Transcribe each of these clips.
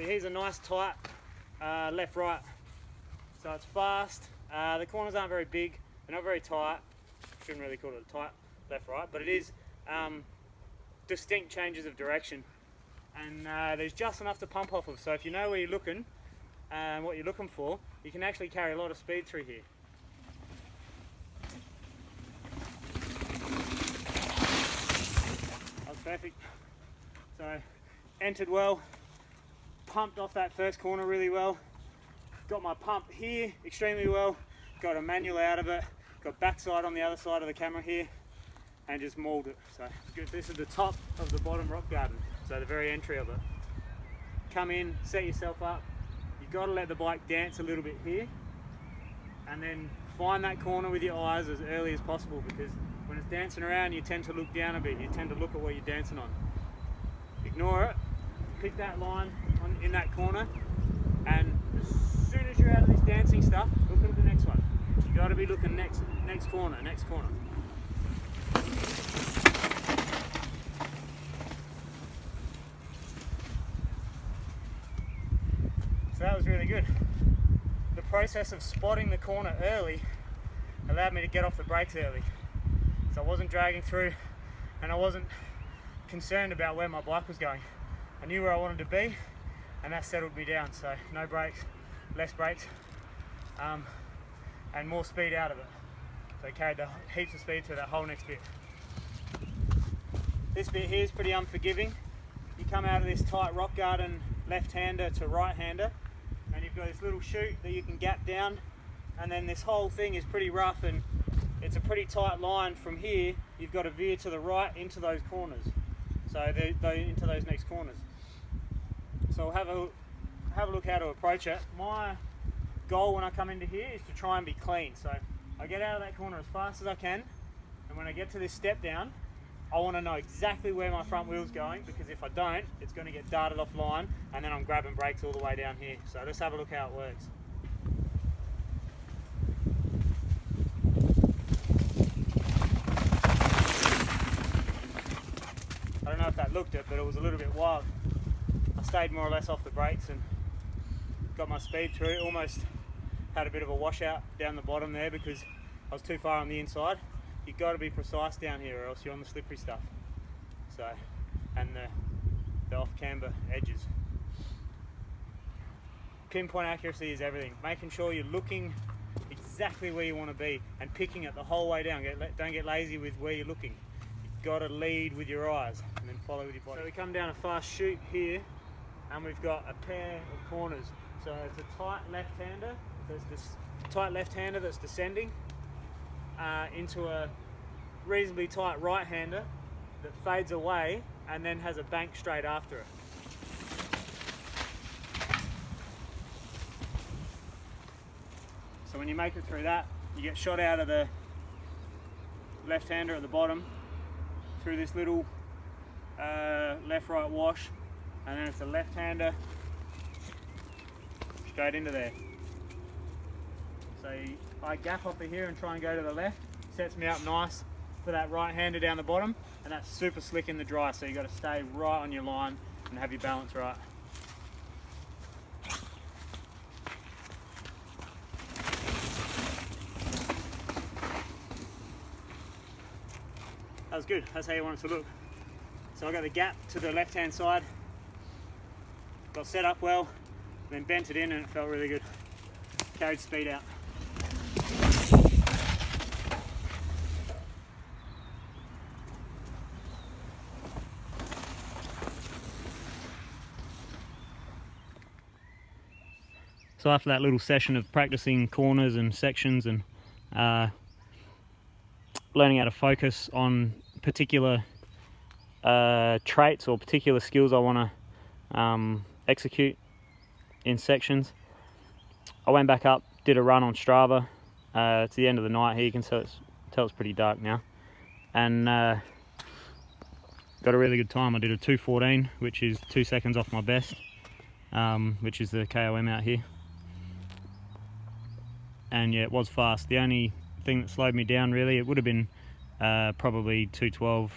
here's a nice tight left-right. So it's fast. The corners aren't very big. They're not very tight. Shouldn't really call it a tight left-right, but it is distinct changes of direction. And there's just enough to pump off of. So if you know where you're looking and what you're looking for, you can actually carry a lot of speed through here. That was perfect. So entered well, pumped off that first corner really well, got my pump here extremely well, got a manual out of it, got backside on the other side of the camera here, and just mauled it. So good. This is the top of the bottom rock garden, so the very entry of it. Come in, set yourself up. You've got to let the bike dance a little bit here, and then find that corner with your eyes as early as possible, because when it's dancing around you tend to look down a bit, you tend to look at what you're dancing on. Ignore it, pick that line in that corner, and as soon as you're out of this dancing stuff, look at the next one. You got to be looking next corner, next corner. So that was really good. The process of spotting the corner early allowed me to get off the brakes early. So I wasn't dragging through, and I wasn't concerned about where my bike was going. I knew where I wanted to be, and that settled me down. So no brakes, less brakes, and more speed out of it. So I carried the heaps of speed through that whole next bit. This bit here is pretty unforgiving. You come out of this tight rock garden left-hander to right-hander, and you've got this little chute that you can gap down, and then this whole thing is pretty rough, and it's a pretty tight line. From here you've got to veer to the right into those corners, so into those next corners. So have a look how to approach it. My goal when I come into here is to try and be clean, so I get out of that corner as fast as I can, and when I get to this step down, I want to know exactly where my front wheel's going, because if I don't, it's going to get darted offline, and then I'm grabbing brakes all the way down here. So let's have a look how it works. I don't know if that looked it, but it was a little bit wild. I stayed more or less off the brakes and got my speed through. Almost had a bit of a washout down the bottom there because I was too far on the inside. You've got to be precise down here, or else you're on the slippery stuff. So, and the off-camber edges. Pinpoint accuracy is everything. Making sure you're looking exactly where you want to be and picking it the whole way down. Don't get lazy with where you're looking. You've got to lead with your eyes and then follow with your body. So we come down a fast chute here, and we've got a pair of corners. So it's a tight left-hander. There's this tight left-hander that's descending into a reasonably tight right-hander that fades away and then has a bank straight after it. So when you make it through that, you get shot out of the left-hander at the bottom through this little left-right wash, and then it's a left-hander straight into there. So I gap off of here and try and go to the left. Sets me up nice for that right-hander down the bottom, and that's super slick in the dry, so you've got to stay right on your line and have your balance right. That was good. That's how you want it to look. So I got the gap to the left-hand side, got set up well, then bent it in, and it felt really good. Carried speed out. So after that little session of practicing corners and sections and learning how to focus on particular traits or particular skills I want to execute in sections, I went back up, did a run on Strava. It's the end of the night here, you can tell it's pretty dark now, and got a really good time. I did a 2:14, which is 2 seconds off my best, which is the KOM out here. And yeah, it was fast. The only thing that slowed me down really, it would have been probably 2:12.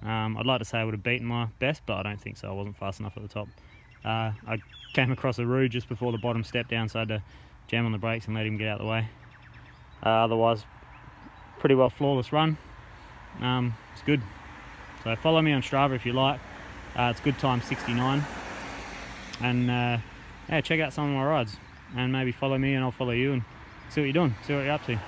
I'd like to say I would have beaten my best, but I don't think so. I wasn't fast enough at the top. I came across a roo just before the bottom step down, so I had to jam on the brakes and let him get out of the way. Otherwise, pretty well flawless run. It's good. So follow me on Strava if you like. It's good time 69. And yeah, check out some of my rides and maybe follow me and I'll follow you and see what you're doing, see what you're up to.